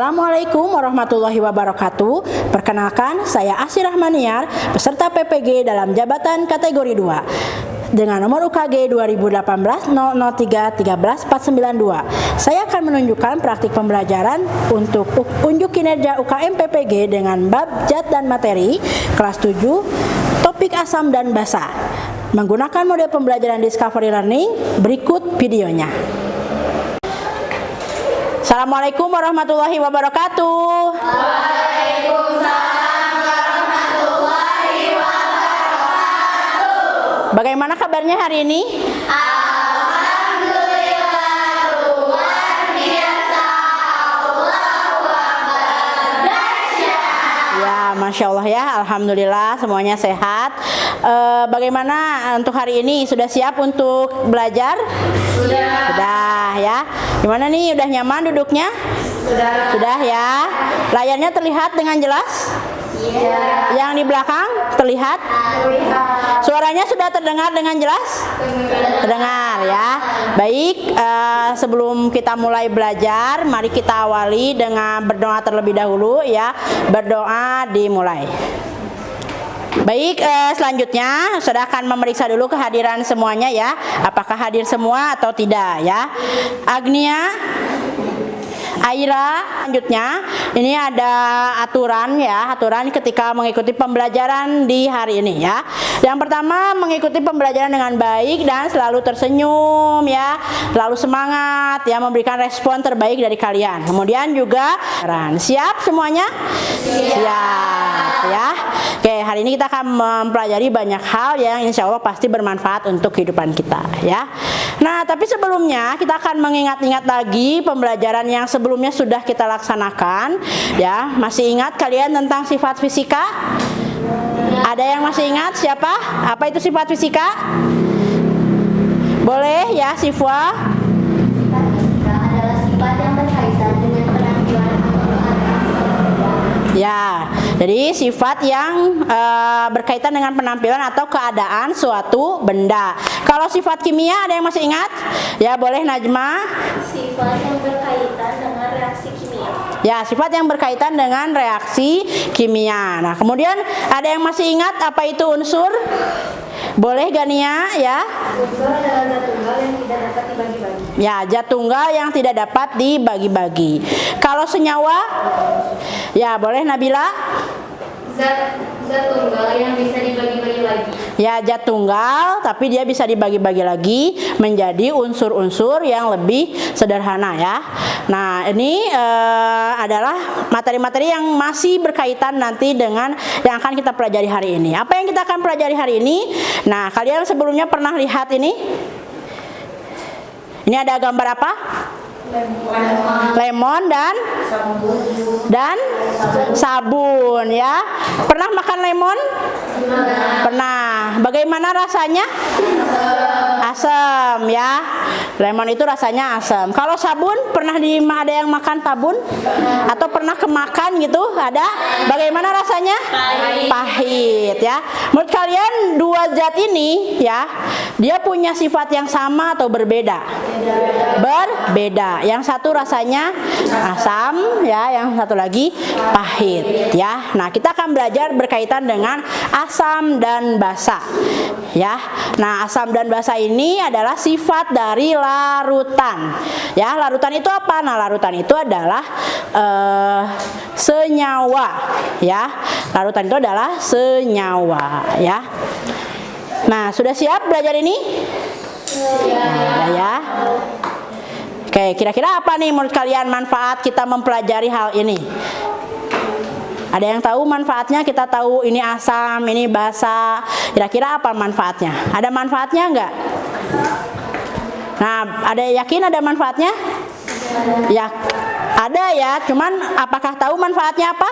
Assalamualaikum warahmatullahi wabarakatuh. Perkenalkan, saya Asy Rahmaniar, peserta PPG dalam jabatan kategori 2 dengan nomor UKG 2018 003 13 492. Saya akan menunjukkan praktik pembelajaran untuk unjuk kinerja UKM PPG dengan bab zat dan materi kelas 7, topik asam dan basa. Menggunakan model pembelajaran Discovery Learning, berikut videonya. Assalamualaikum warahmatullahi wabarakatuh. Waalaikumsalam warahmatullahi wabarakatuh. Bagaimana kabarnya hari ini? Alhamdulillah, luar biasa. Allahu Akbar. Dahsyat. Ya, Masya Allah ya, Alhamdulillah semuanya sehat. Bagaimana untuk hari ini? Sudah siap untuk belajar? Sudah ya. Gimana nih, udah nyaman duduknya? Sudah ya. Layarnya terlihat dengan jelas? Iya. Yang di belakang terlihat? Suaranya sudah terdengar dengan jelas? Terdengar ya. Baik, sebelum kita mulai belajar, mari kita awali dengan berdoa terlebih dahulu ya. Berdoa dimulai. Baik, selanjutnya saudara akan memeriksa dulu kehadiran semuanya ya. Apakah hadir semua atau tidak ya. Agnia, Aira, selanjutnya ini ada aturan ya, aturan ketika mengikuti pembelajaran di hari ini ya. Yang pertama, mengikuti pembelajaran dengan baik dan selalu tersenyum ya, selalu semangat ya, memberikan respon terbaik dari kalian. Kemudian juga siap semuanya? Siap ya. Oke, hari ini kita akan mempelajari banyak hal yang insya Allah pasti bermanfaat untuk kehidupan kita ya. Nah, tapi sebelumnya kita akan mengingat-ingat lagi pembelajaran yang sebelumnya sudah kita laksanakan ya. Masih ingat kalian tentang sifat fisika? Ada yang masih ingat siapa? Apa itu sifat fisika? Boleh ya, Sifwa? Sifat fisika adalah sifat yang berkaitan dengan penampilan atau keadaan seseorang. Ya, jadi sifat yang berkaitan dengan penampilan atau keadaan suatu benda. Kalau sifat kimia ada yang masih ingat? Ya, boleh Najma. Sifat yang berkaitan dengan reaksi kimia. Ya, sifat yang berkaitan dengan reaksi kimia. Nah, kemudian ada yang masih ingat apa itu unsur? Boleh Gania ya? Unsur adalah zat tunggal yang tidak dapat dibagi-bagi. Ya, zat tunggal yang tidak dapat dibagi-bagi. Kalau senyawa? Ya, boleh Nabila? Zat tunggal yang bisa dibagi-bagi lagi. Ya, zat tunggal tapi dia bisa dibagi-bagi lagi menjadi unsur-unsur yang lebih sederhana ya. Nah, ini adalah materi-materi yang masih berkaitan nanti dengan yang akan kita pelajari hari ini. Apa yang kita akan pelajari hari ini? Nah, kalian sebelumnya pernah lihat ini? Ini ada gambar apa? Lemon dan sabun ya. Pernah makan lemon? Pernah. Bagaimana rasanya? Asam ya. Lemon itu rasanya asam. Kalau sabun, pernah ada yang makan sabun? Atau pernah kemakan gitu? Ada? Bagaimana rasanya? Pahit ya. Menurut kalian dua zat ini ya, dia punya sifat yang sama atau berbeda? Berbeda. Yang satu rasanya asam ya, yang satu lagi pahit ya. Nah, kita akan belajar berkaitan dengan asam dan basa ya. Nah, asam dan basa ini adalah sifat dari larutan ya. Larutan itu apa? Nah, larutan itu adalah senyawa ya. Larutan itu adalah senyawa ya. Nah, sudah siap belajar ini? Ya. Oke, kira-kira apa nih menurut kalian manfaat kita mempelajari hal ini? Ada yang tahu manfaatnya? Kita tahu ini asam, ini basa. Kira-kira apa manfaatnya? Ada manfaatnya enggak? Nah, ada yakin ada manfaatnya? Ya, ada ya. Cuman apakah tahu manfaatnya apa?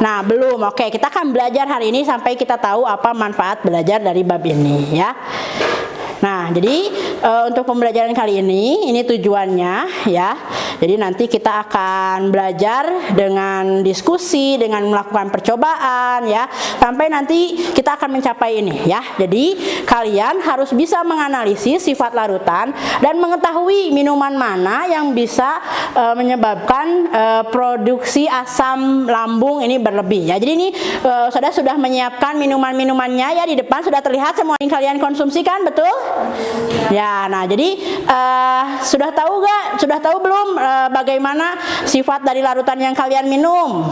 Nah, belum. Oke, kita akan belajar hari ini sampai kita tahu apa manfaat belajar dari bab ini ya. Nah, jadi untuk pembelajaran kali ini tujuannya ya. Jadi nanti kita akan belajar dengan diskusi, dengan melakukan percobaan ya, sampai nanti kita akan mencapai ini ya. Jadi kalian harus bisa menganalisis sifat larutan dan mengetahui minuman mana yang bisa menyebabkan produksi asam lambung ini berlebih ya. Jadi ini saudara sudah menyiapkan minuman-minumannya ya, di depan sudah terlihat semua yang kalian konsumsikan, betul? Ya, nah jadi sudah tahu gak? Sudah tahu belum bagaimana sifat dari larutan yang kalian minum?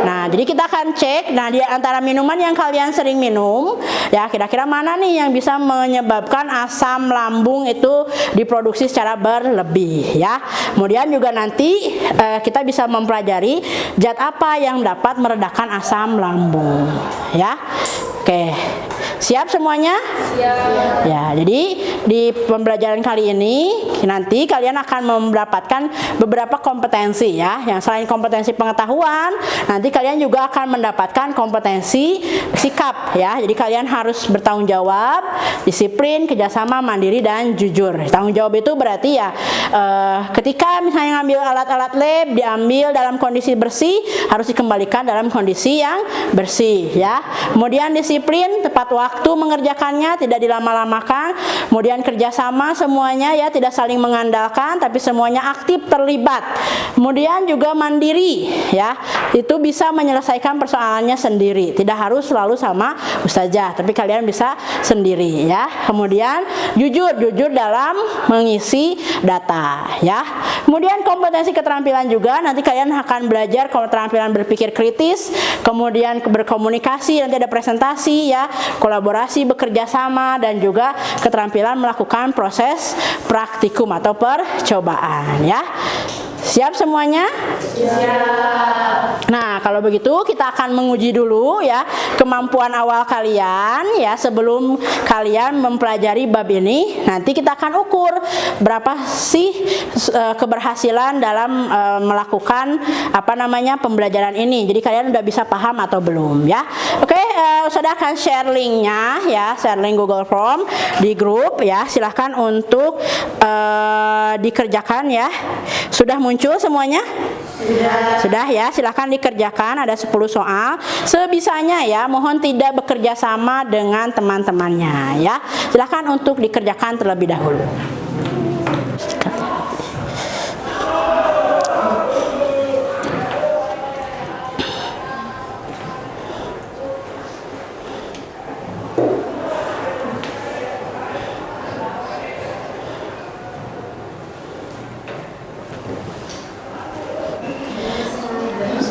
Nah, jadi kita akan cek. Nah, di antara minuman yang kalian sering minum, ya kira-kira mana nih yang bisa menyebabkan asam lambung itu diproduksi secara berlebih, ya. Kemudian juga nanti kita bisa mempelajari zat apa yang dapat meredakan asam lambung, ya. Oke. Siap semuanya? Siap. Ya, jadi di pembelajaran kali ini nanti kalian akan mendapatkan beberapa kompetensi ya. Yang selain kompetensi pengetahuan, nanti kalian juga akan mendapatkan kompetensi sikap ya. Jadi kalian harus bertanggung jawab, disiplin, kerjasama, mandiri, dan jujur. Tanggung jawab itu berarti ya ketika misalnya ngambil alat-alat lab, diambil dalam kondisi bersih, harus dikembalikan dalam kondisi yang bersih ya. Kemudian disiplin, tepat waktu mengerjakannya, tidak dilama-lamakan. Kemudian kerjasama semuanya ya, tidak saling mengandalkan, tapi semuanya aktif terlibat. Kemudian juga mandiri ya, itu bisa menyelesaikan persoalannya sendiri, tidak harus selalu sama ustazah, tapi kalian bisa sendiri ya. Kemudian jujur dalam mengisi data ya. Kemudian kompetensi keterampilan juga, nanti kalian akan belajar keterampilan berpikir kritis, kemudian berkomunikasi, nanti ada presentasi ya, kolaborasi, bekerja sama, dan juga keterampilan melakukan proses praktikum atau percobaan ya. Siap semuanya? Siap. Nah, kalau begitu kita akan menguji dulu ya kemampuan awal kalian ya sebelum kalian mempelajari bab ini. Nanti kita akan ukur berapa sih keberhasilan dalam melakukan pembelajaran ini. Jadi kalian udah bisa paham atau belum ya? Oke, saudara akan share linknya ya, share link Google Form di grup ya. Silahkan untuk dikerjakan ya. Sudah muncul semuanya? Sudah ya, silahkan dikerjakan, ada 10 soal. Sebisanya ya, mohon tidak bekerja sama dengan teman-temannya ya. Silahkan untuk dikerjakan terlebih dahulu.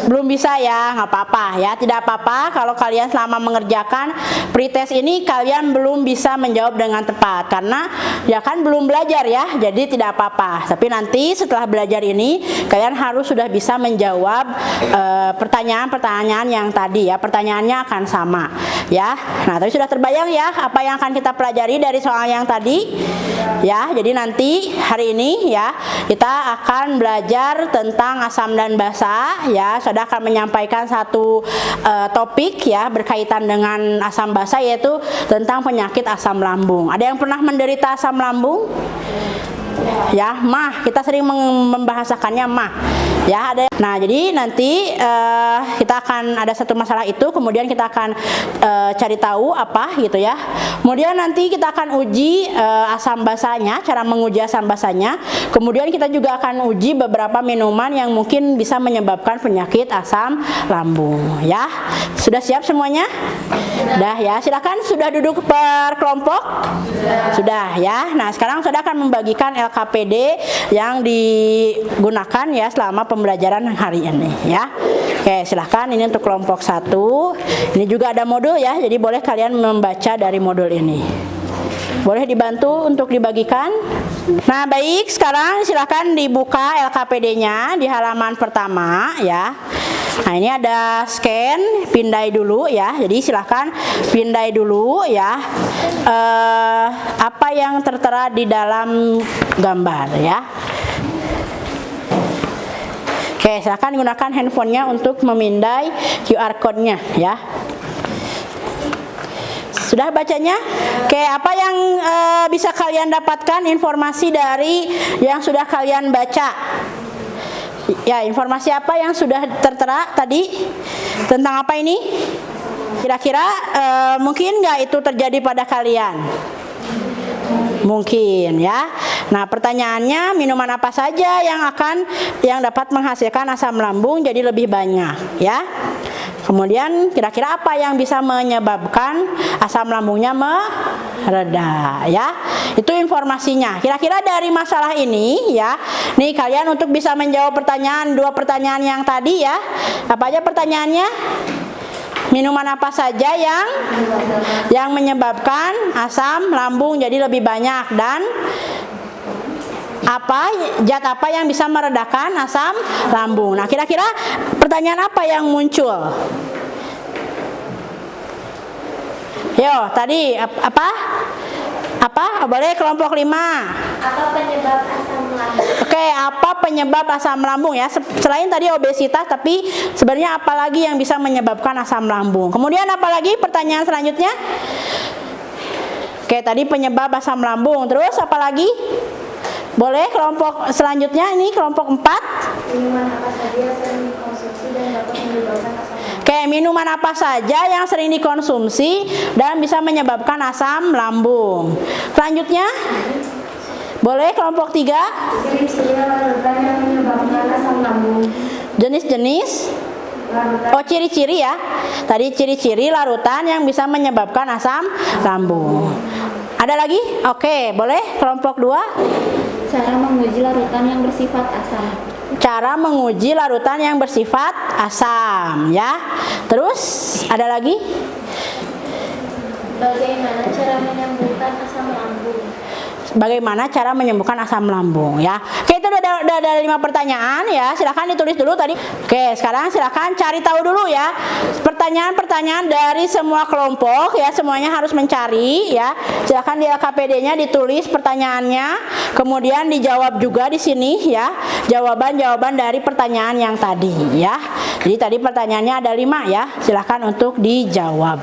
Belum bisa ya, nggak apa-apa ya, tidak apa-apa kalau kalian selama mengerjakan pretest ini kalian belum bisa menjawab dengan tepat karena ya kan belum belajar ya, jadi tidak apa-apa. Tapi nanti setelah belajar ini kalian harus sudah bisa menjawab pertanyaan-pertanyaan yang tadi ya, pertanyaannya akan sama ya. Nah, tapi sudah terbayang ya apa yang akan kita pelajari dari soal yang tadi ya. Jadi nanti hari ini ya kita akan belajar tentang asam dan basa ya. Saudara akan menyampaikan satu topik ya berkaitan dengan asam basa, yaitu tentang penyakit asam lambung. Ada yang pernah menderita asam lambung? Ya, mah, kita sering membahasakannya mah. Ya, ada. Nah, jadi nanti kita akan ada satu masalah itu, kemudian kita akan cari tahu apa gitu ya. Kemudian nanti kita akan uji asam basanya, cara menguji asam basanya. Kemudian kita juga akan uji beberapa minuman yang mungkin bisa menyebabkan penyakit asam lambung ya. Sudah siap semuanya? Sudah ya. Silakan, sudah duduk per kelompok? Sudah ya. Nah, sekarang saudara akan membagikan LKPD yang digunakan ya selama pembelajaran hari ini ya. Oke, silahkan, ini untuk kelompok 1. Ini juga ada modul ya, jadi boleh kalian membaca dari modul ini. Boleh dibantu untuk dibagikan. Nah, baik, sekarang silahkan dibuka LKPD-nya di halaman pertama ya. Nah, ini ada scan, pindai dulu ya. Jadi silahkan pindai dulu ya apa yang tertera di dalam gambar ya. Oke, silahkan gunakan handphonenya untuk memindai QR code-nya ya. Sudah bacanya? Oke, apa yang bisa kalian dapatkan informasi dari yang sudah kalian baca? Ya, informasi apa yang sudah tertera tadi? Tentang apa ini? Kira-kira mungkin nggak itu terjadi pada kalian? Mungkin ya. Nah, pertanyaannya minuman apa saja yang dapat menghasilkan asam lambung jadi lebih banyak ya. Kemudian kira-kira apa yang bisa menyebabkan asam lambungnya mereda ya. Itu informasinya. Kira-kira dari masalah ini ya. Nih kalian untuk bisa menjawab dua pertanyaan yang tadi ya. Apa aja pertanyaannya? Minuman apa saja yang menyebabkan asam lambung jadi lebih banyak, dan zat apa yang bisa meredakan asam lambung. Nah, kira-kira pertanyaan apa yang muncul? Yo, tadi apa? Boleh kelompok 5. Apa penyebab asam lambung? Oke, apa penyebab asam lambung ya? Selain tadi obesitas, tapi sebenarnya apa lagi yang bisa menyebabkan asam lambung? Kemudian apa lagi pertanyaan selanjutnya? Oke, tadi penyebab asam lambung. Terus apa lagi? Boleh kelompok selanjutnya, ini kelompok 4. Minuman apa saja yang sering dikonsumsi dan dapat menyebabkan asam lambung? Oke, minuman apa saja yang sering dikonsumsi dan bisa menyebabkan asam lambung? Selanjutnya, boleh kelompok 3. Ciri-ciri larutan yang menyebabkan asam lambung. Jenis-jenis. Oh, ciri-ciri ya. Tadi ciri-ciri larutan yang bisa menyebabkan asam lambung. Ada lagi? Oke, boleh kelompok 2. Cara menguji larutan yang bersifat asam. Cara menguji larutan yang bersifat asam ya. Terus ada lagi? Bagaimana cara menyembuhkan asam lambung? Bagaimana cara menyembuhkan asam lambung ya. Oke, itu udah ada 5 pertanyaan ya. Silahkan ditulis dulu tadi. Oke, sekarang silahkan cari tahu dulu ya pertanyaan-pertanyaan dari semua kelompok ya. Semuanya harus mencari ya. Silahkan di LKPD-nya ditulis pertanyaannya, kemudian dijawab juga di sini ya. Jawaban-jawaban dari pertanyaan yang tadi ya. Jadi tadi pertanyaannya ada 5 ya. Silahkan untuk dijawab.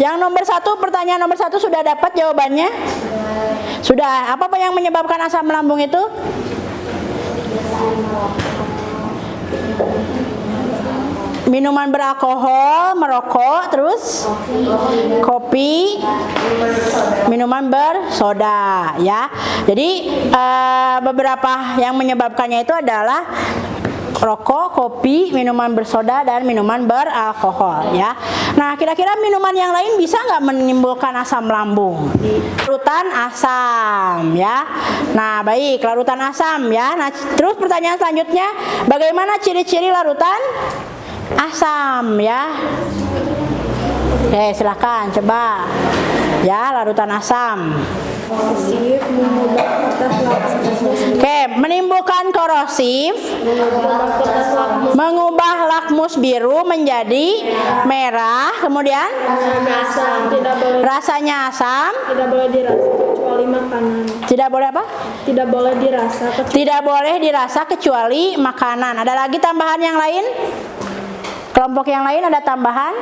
Yang nomor 1, pertanyaan nomor 1 sudah dapat jawabannya? Sudah. Apa yang menyebabkan asam lambung itu? Minuman beralkohol, merokok, terus kopi, minuman bersoda ya. Jadi beberapa yang menyebabkannya itu adalah rokok, kopi, minuman bersoda, dan minuman beralkohol ya. Nah, kira-kira minuman yang lain bisa nggak menimbulkan asam lambung? Larutan asam ya. Nah, baik, larutan asam ya. Nah, terus pertanyaan selanjutnya, bagaimana ciri-ciri larutan asam ya? Oke, silahkan coba ya, larutan asam. Oke, menimbulkan korosif, mengubah lakmus biru menjadi merah, kemudian rasanya asam, tidak boleh dirasa kecuali makanan. tidak boleh apa? Tidak boleh dirasa Tidak boleh dirasa kecuali makanan. Ada lagi tambahan yang lain? Kelompok yang lain ada tambahan?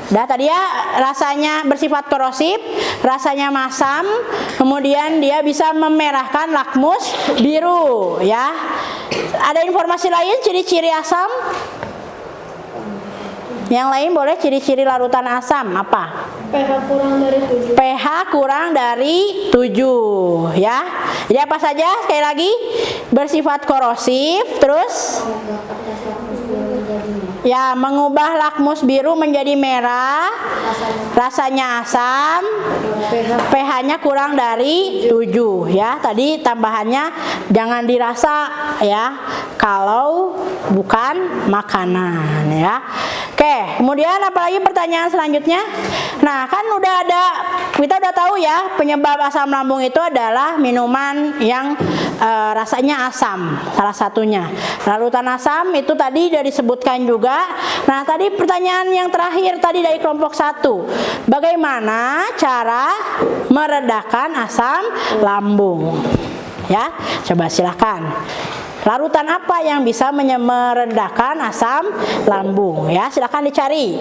Dah tadi ya, rasanya bersifat korosif, rasanya masam, kemudian dia bisa memerahkan lakmus biru ya. Ada informasi lain ciri-ciri asam? Yang lain boleh ciri-ciri larutan asam apa? pH kurang dari 7. pH kurang dari 7 ya. Jadi apa saja? Sekali lagi, bersifat korosif, terus ya mengubah lakmus biru menjadi merah, rasanya asam, pH-nya kurang dari 7 ya. Tadi tambahannya jangan dirasa ya kalau bukan makanan ya. Oke, kemudian apalagi pertanyaan selanjutnya? Nah, kan kita udah tahu ya penyebab asam lambung itu adalah minuman yang rasanya asam, salah satunya. Larutan asam itu tadi sudah disebutkan juga. Nah, tadi pertanyaan yang terakhir tadi dari kelompok 1. Bagaimana cara meredakan asam lambung? Ya, coba silakan. Larutan apa yang bisa meredakan asam lambung? Ya, silakan dicari.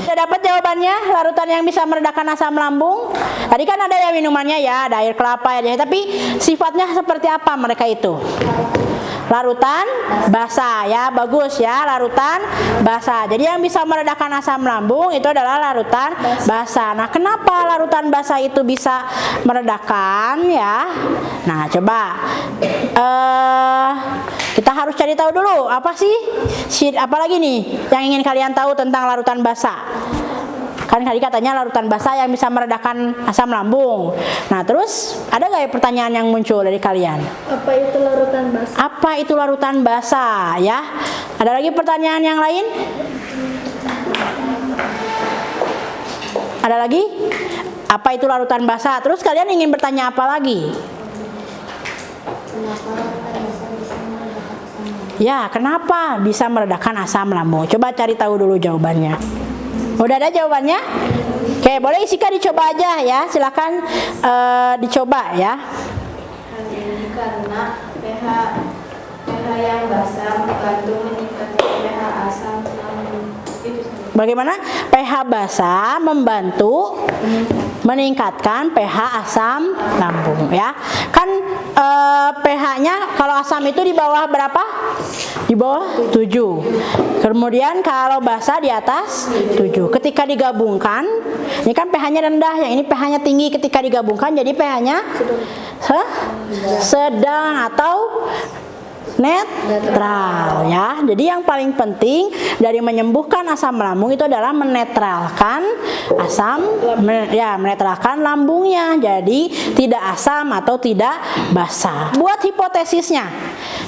Sudah dapat jawabannya? Larutan yang bisa meredakan asam lambung? Tadi kan ada ya minumannya ya, ada air kelapa ya, tapi sifatnya seperti apa mereka itu? Larutan basa ya, bagus ya, larutan basa. Jadi yang bisa meredakan asam lambung itu adalah larutan basa. Nah, kenapa larutan basa itu bisa meredakan ya? Nah, coba kita harus cari tahu dulu apa sih? Apalagi nih yang ingin kalian tahu tentang larutan basa? Kan tadi katanya larutan basa yang bisa meredakan asam lambung. Nah, terus ada nggak ya pertanyaan yang muncul dari kalian? Apa itu larutan basa? Apa itu larutan basa ya? Ada lagi pertanyaan yang lain? Ada lagi? Apa itu larutan basa? Terus kalian ingin bertanya apa lagi? Ya, kenapa bisa meredakan asam lambung? Coba cari tahu dulu jawabannya. Udah ada jawabannya? Oke, boleh Isika dicoba aja ya. Silakan dicoba ya. Karena pH yang basah membantu meningkatkan pH asam lambung. Bagaimana? pH basah membantu meningkatkan pH asam lambung ya. Kan pH-nya kalau asam itu di bawah berapa? Di bawah 7. Kemudian kalau basah di atas 7. Ketika digabungkan, ini kan pH-nya rendah, yang ini pH-nya tinggi. Ketika digabungkan jadi pH-nya sedang atau netral ya. Jadi yang paling penting dari menyembuhkan asam lambung itu adalah menetralkan menetralkan lambungnya. Jadi tidak asam atau tidak basah. Buat hipotesisnya.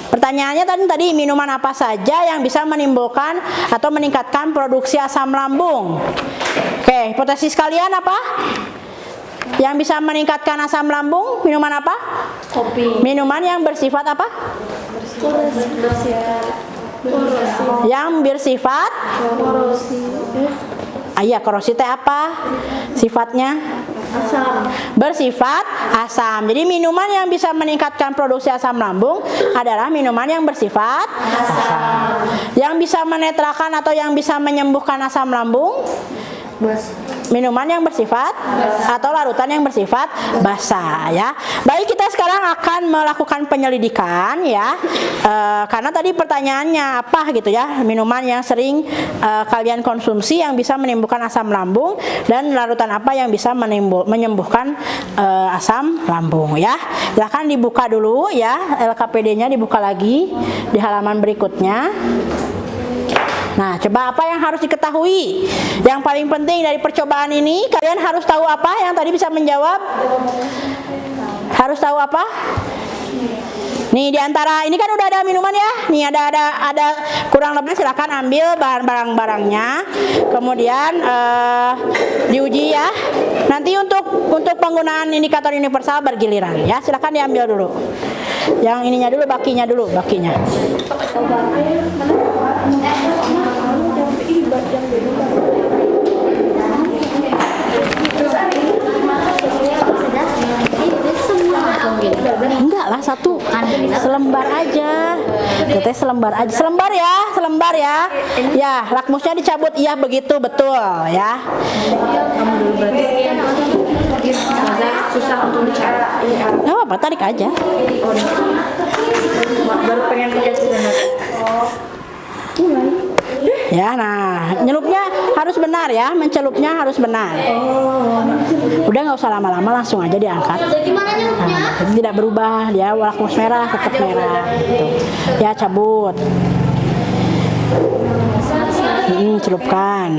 Pertanyaannya tadi minuman apa saja yang bisa menimbulkan atau meningkatkan produksi asam lambung? Oke, hipotesis kalian apa? Yang bisa meningkatkan asam lambung, minuman apa? Kopi. Minuman yang bersifat apa? Yang bersifat Korosi. iya, korosi teh apa sifatnya? Asam. Bersifat asam. Jadi minuman yang bisa meningkatkan produksi asam lambung adalah minuman yang bersifat asam. Yang bisa menetralkan atau yang bisa menyembuhkan asam lambung, minuman yang bersifat atau larutan yang bersifat basa ya. Baik, kita sekarang akan melakukan penyelidikan ya. Karena tadi pertanyaannya apa gitu ya, minuman yang sering kalian konsumsi yang bisa menimbulkan asam lambung, dan larutan apa yang bisa menyembuhkan asam lambung ya. Silahkan dibuka dulu ya, LKPD-nya dibuka lagi di halaman berikutnya. Nah, coba apa yang harus diketahui? Yang paling penting dari percobaan ini, kalian harus tahu apa? Yang tadi bisa menjawab? Harus tahu apa? Nih, di antara ini kan udah ada minuman ya. Nih ada kurang lebih, silakan ambil barang-barangnya. Kemudian diuji ya. Nanti untuk penggunaan indikator universal bergiliran ya. Silakan diambil dulu. Yang ininya dulu, bakinya. Enggak lah, satu selembar aja. Kita selembar ya. Ya, lakmusnya dicabut. Iya, begitu, betul ya. Susah untuk dicari. Nggak apa-apa, tarik aja. Baru pengen lihat sebenarnya. Ya, nah, nyelupnya harus benar ya, mencelupnya harus benar. Udah, nggak usah lama-lama, langsung aja diangkat. Gimana nyelupnya? Nah, tidak berubah, dia lakmus merah tetap merah. Gitu. Ya, cabut. Celupkan.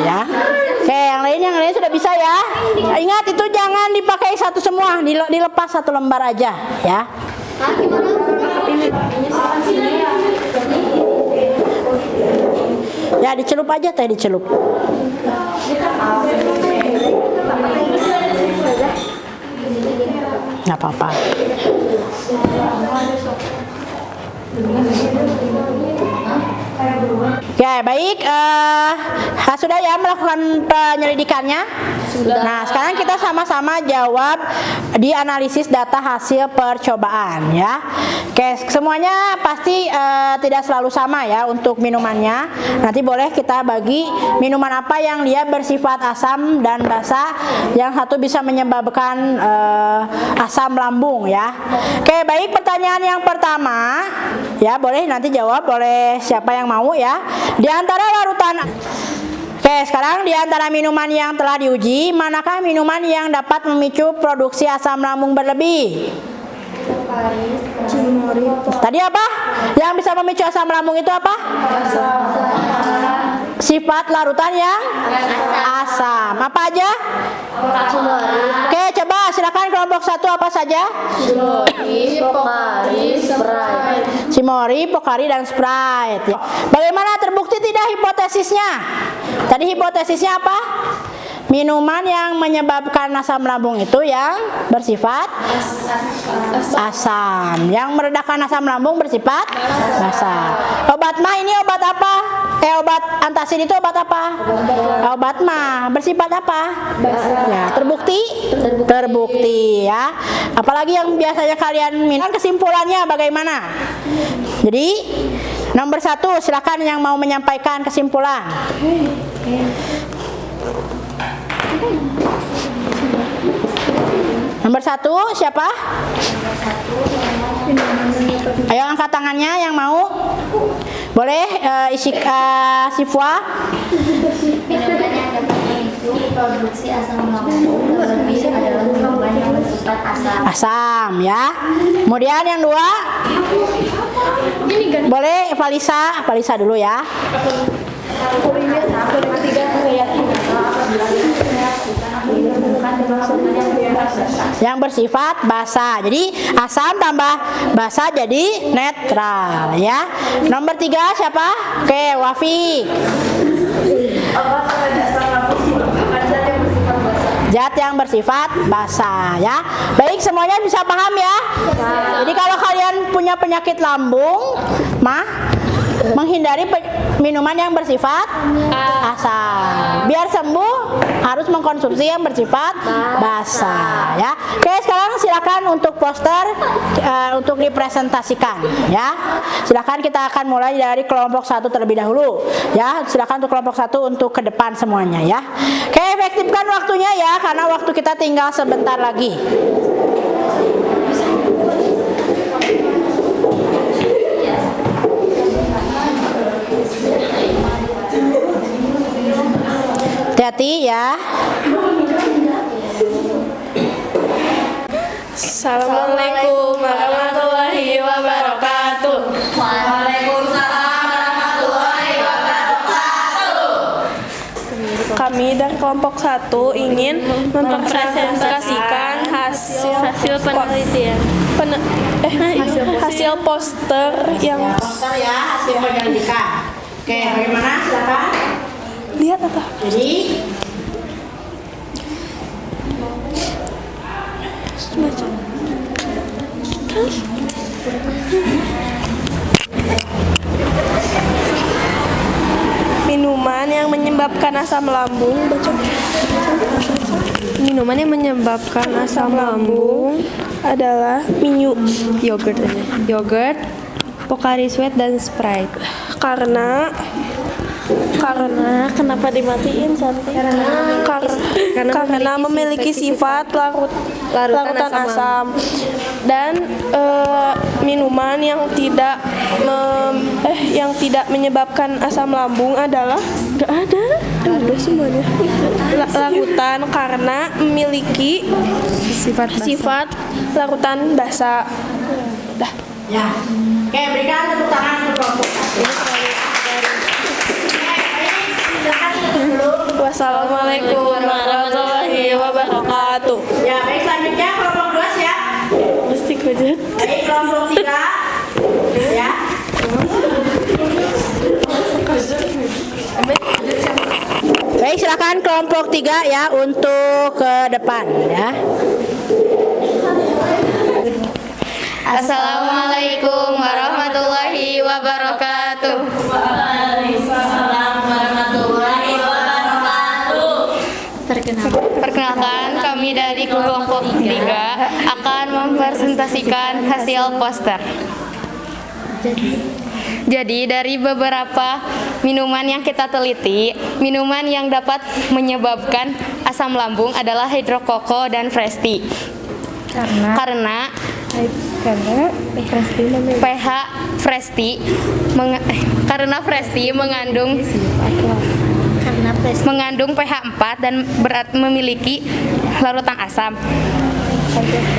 Ya. Oke, yang lain sudah bisa ya. Ingat, itu jangan dipakai satu semua, dilepas satu lembar aja ya. Ya, dicelup aja teh, dicelup. nggak apa-apa. Ya baik, sudah ya melakukan penyelidikannya. Sudah. Nah sekarang kita sama-sama jawab di analisis data hasil percobaan ya. Oke, semuanya pasti tidak selalu sama ya untuk minumannya. Nanti boleh kita bagi minuman apa yang dia bersifat asam dan basa, yang satu bisa menyebabkan asam lambung ya. Oke baik, pertanyaan yang pertama ya, boleh nanti jawab oleh siapa yang mau ya. Di antara larutan, oke sekarang di antara minuman yang telah diuji, manakah minuman yang dapat memicu produksi asam lambung berlebih? Tadi apa? Yang bisa memicu asam lambung itu apa? Sifat larutan yang asam. Apa aja? Oke, coba silakan kelompok 1 apa saja? Cimori, Pocari, dan Sprite. Bagaimana terbukti tidak hipotesisnya? Tadi hipotesisnya apa? Minuman yang menyebabkan asam lambung itu yang bersifat asam. Yang meredakan asam lambung bersifat basa. Obat mah ini obat apa? Obat antacid itu obat apa? Obat mah bersifat apa? Ya, terbukti ya. Apalagi yang biasanya kalian minum, kesimpulannya bagaimana? Jadi nomor 1, silakan yang mau menyampaikan kesimpulan. Nomor 1 siapa? Ayo angkat tangannya yang mau. Boleh isi Sifwa. Minuman yang dapat memicu produksi asam lambung terlebih adalah minuman yang bersifat asam. Asam ya. Kemudian yang 2. Boleh Valisa dulu ya. Yang bersifat basa. Jadi asam tambah basa jadi netral ya. Nomor 3 siapa? Oke, Wafi. Zat yang bersifat basa ya. Baik, semuanya bisa paham ya? Jadi kalau kalian punya penyakit lambung, menghindari minuman yang bersifat asam. Biar sembuh harus mengkonsumsi yang bersifat basa ya. Oke, sekarang silakan untuk poster untuk dipresentasikan ya. Silakan, kita akan mulai dari kelompok 1 terlebih dahulu ya. Silakan untuk kelompok 1 untuk ke depan semuanya ya. Oke, efektifkan waktunya ya, karena waktu kita tinggal sebentar lagi. Hati-hati ya. Assalamualaikum warahmatullahi wabarakatuh. Waalaikumsalam warahmatullahi wabarakatuh. Kami dari kelompok 1 ingin mempresentasikan hasil penelitian. Hasil poster yang Poster ya, hasil penyelidikan. Oke, bagaimana? Silakan. lihat apa? Jadi Baca. Minuman yang menyebabkan asam lambung. Baca. Minuman yang menyebabkan asam lambung adalah yogurt, Pocari Sweat, dan Sprite. Karena kenapa dimatiin Santi? Karena memiliki sifat larutan asam. Dan minuman yang tidak menyebabkan asam lambung adalah ada semuanya larutan karena memiliki sifat larutan basa. Dah. ya. Oke, berikan tepuk tangan untuk kelompok 1. Wassalamualaikum warahmatullahi wabarakatuh. Ya, baik, selanjutnya kelompok 2 ya. Mesti kejut. Baik, kelompok 3 ya. Baik, silakan kelompok 3 ya untuk ke depan ya. Assalamualaikum warahmatullahi wabarakatuh. Waalaikumsalam warahmatullahi wabarakatuh. Perkenalkan, kami dari kelompok 3 akan mempresentasikan hasil poster. Jadi dari beberapa minuman yang kita teliti, minuman yang dapat menyebabkan asam lambung adalah hidrokoko dan Fresti. Karena pH Fresti mengandung pH 4 dan berat memiliki larutan asam.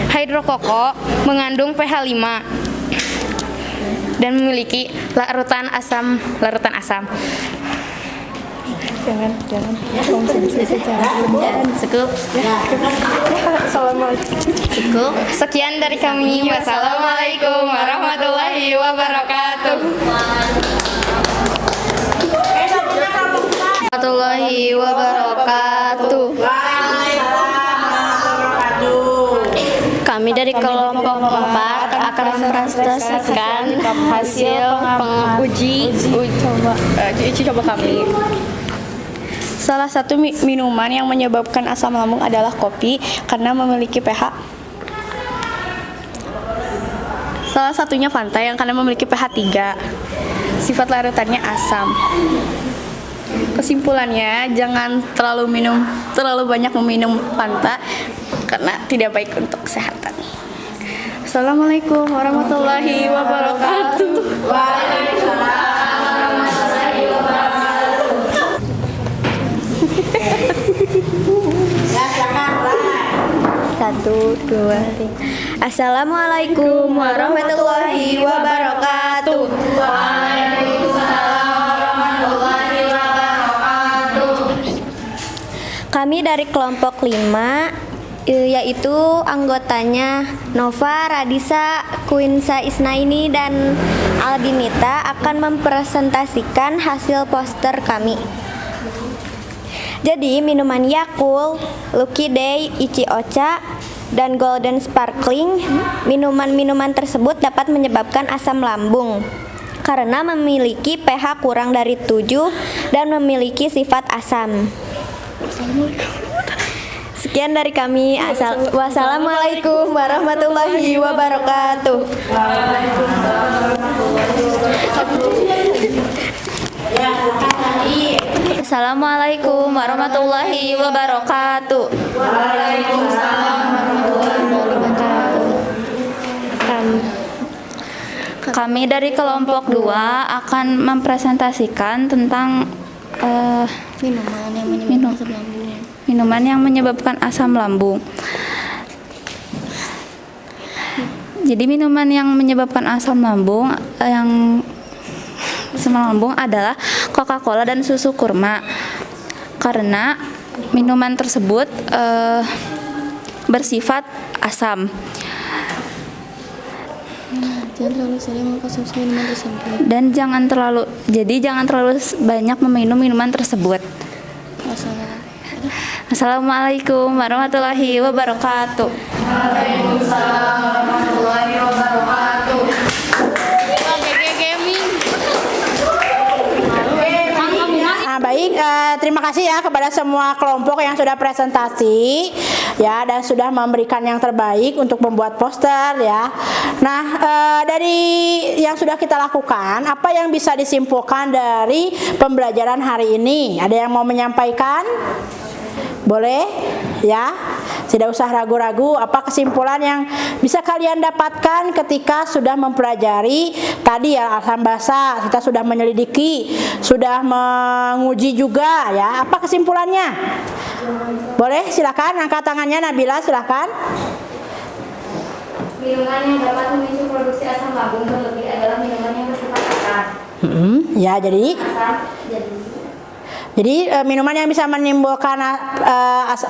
Hidrokoko mengandung pH 5 dan memiliki larutan asam. Cukup. Sekian dari kami. Wassalamualaikum warahmatullahi wabarakatuh. Warahmatullahi wabarakatuh. Kami dari kelompok 4 akan mempresentasikan hasil uji coba kami. Salah satu minuman yang menyebabkan asam lambung adalah kopi karena memiliki pH. Salah satunya Fanta yang karena memiliki pH 3. Sifat larutannya asam. Kesimpulannya, jangan terlalu banyak meminum Fanta karena tidak baik untuk kesehatan. Assalamualaikum warahmatullahi wabarakatuh. Satu, dua, tiga. Assalamualaikum warahmatullahi wabarakatuh. Kami dari kelompok 5 yaitu anggotanya Nova, Radisa, Quinsa Isnaini, dan Aldinita akan mempresentasikan hasil poster kami. Jadi minuman Yakult, Lucky Day, Ichi Ocha, dan Golden Sparkling, minuman-minuman tersebut dapat menyebabkan asam lambung karena memiliki pH kurang dari 7 dan memiliki sifat asam. Sekian dari kami. Wassalamualaikum warahmatullahi wabarakatuh. Assalamualaikum warahmatullahi wabarakatuh. Kami dari kelompok 2 akan mempresentasikan tentang minuman yang menyebabkan asam lambung. Jadi minuman yang menyebabkan asam lambung adalah Coca-Cola dan susu kurma. Karena minuman tersebut bersifat asam. Jangan terlalu sering mengkonsumsi minuman tersebut. Dan jangan terlalu banyak meminum minuman tersebut. Assalamualaikum warahmatullahi wabarakatuh. Waalaikumsalam warahmatullahi wabarakatuh. Baik, terima kasih ya kepada semua kelompok yang sudah presentasi ya dan sudah memberikan yang terbaik untuk membuat poster ya. Nah, dari yang sudah kita lakukan, apa yang bisa disimpulkan dari pembelajaran hari ini? Ada yang mau menyampaikan? Boleh ya, tidak usah ragu-ragu. Apa kesimpulan yang bisa kalian dapatkan ketika sudah mempelajari tadi ya asam basa, kita sudah menyelidiki, sudah menguji juga ya. Apa kesimpulannya? Boleh, silakan angkat tangannya. Nabila, silakan. Minuman yang dapat memicu produksi asam lambung berlebih adalah minuman yang bersifat asam. Ya, jadi minuman yang bisa menimbulkan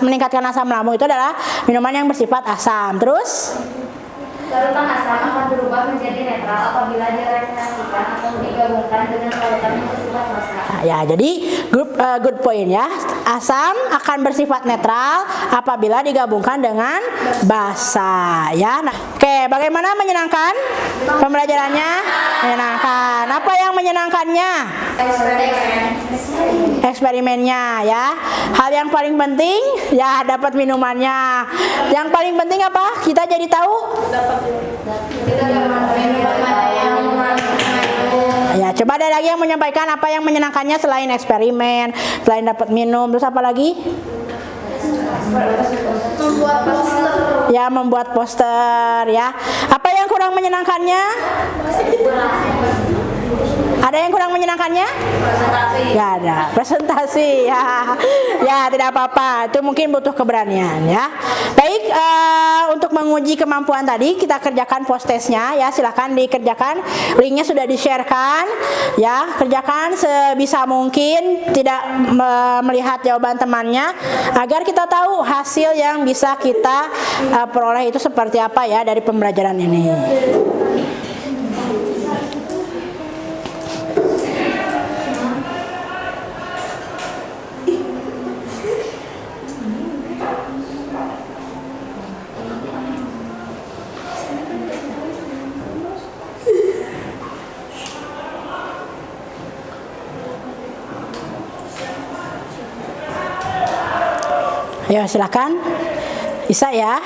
meningkatkan asam lambung itu adalah minuman yang bersifat asam. Terus Larutan asam akan berubah menjadi netral apabila direaksikan atau digabungkan dengan larutan yang bersifat basa. ya, jadi good point ya. asam akan bersifat netral apabila digabungkan dengan basa ya. Nah, oke, bagaimana menyenangkan pembelajarannya? Menyenangkan. Apa yang menyenangkannya? Eksperimennya ya. Hal yang paling penting ya dapat minumannya. Yang paling penting apa? Kita jadi tahu. Ya, coba ada lagi yang menyampaikan apa yang menyenangkannya selain eksperimen, selain dapat minum, terus apa lagi? Membuat poster. Ya, membuat poster ya. Apa yang kurang menyenangkannya? Ada yang kurang menyenangkannya? Gak ada. Presentasi ya. Ya, tidak apa-apa. Itu mungkin butuh keberanian ya. Baik, untuk menguji kemampuan tadi kita kerjakan post testnya ya. Silahkan dikerjakan. Linknya sudah di-sharekan ya. Kerjakan sebisa mungkin, tidak melihat jawaban temannya, agar kita tahu hasil yang bisa kita peroleh itu seperti apa ya dari pembelajaran ini. Ya, silakan. Bisa ya.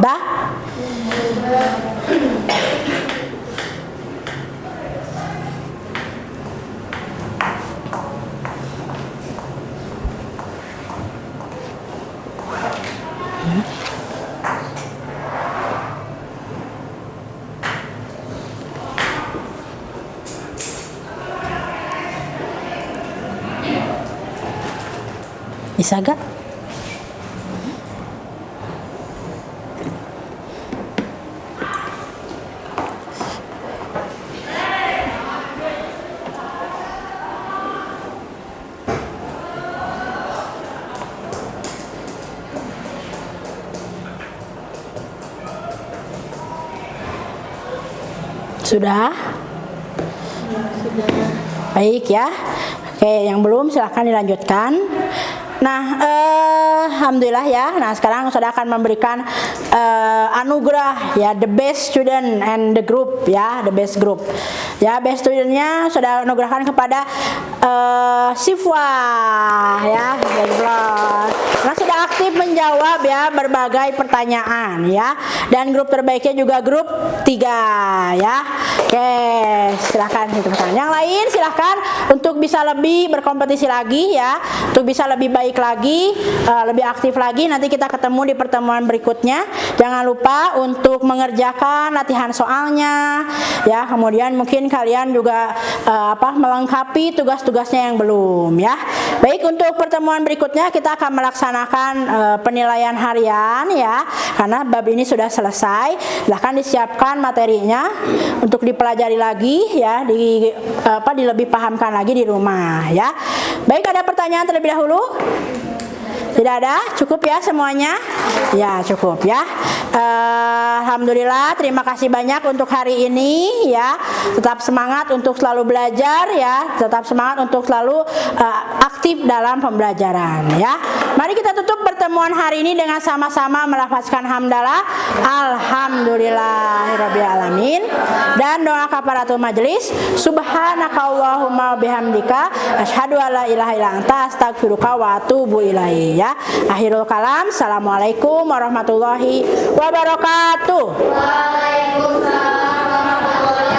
Dah? Bisa gak? Sudah? Baik ya. Oke, yang belum silahkan dilanjutkan. Nah, alhamdulillah ya. Nah, sekarang saudara akan memberikan anugerah ya, the best student and the group ya, the best group. Ya, best studentnya saudara anugerahkan kepada Sifwa ya, karena sudah aktif menjawab ya berbagai pertanyaan ya. Dan grup terbaiknya juga grup 3 ya. Oke, silahkan hitung-hitung. Yang lain silahkan untuk bisa lebih berkompetisi lagi ya, untuk bisa lebih baik lagi, lebih aktif lagi. Nanti kita ketemu di pertemuan berikutnya. Jangan lupa untuk mengerjakan latihan soalnya ya. Kemudian mungkin kalian juga melengkapi tugas-tugasnya yang belum ya. Baik, untuk pertemuan berikutnya kita akan melaksanakan penilaian harian ya, karena bab ini sudah selesai. Silahkan disiapkan materinya untuk dipelajari lagi ya, dilebih pahamkan lagi di rumah ya. Baik, ada pertanyaan terlebih dahulu? Tidak ada? Cukup ya semuanya? Ya, cukup ya. Alhamdulillah, terima kasih banyak untuk hari ini ya. Tetap semangat untuk selalu belajar ya. Tetap semangat untuk selalu aktif dalam pembelajaran ya. Mari kita tutup pertemuan hari ini dengan sama-sama melafazkan hamdalah alhamdulillahirabbil alamin, dan doa kafaratul majelis, subhanakallahumma bihamdika asyhadu alla ilaha illa anta astaghfiruka wa atubu ilaik ya. Akhirul kalam, assalamualaikum warahmatullahi wabarakatuh. Waalaikumsalam warahmatullahi wabarakatuh.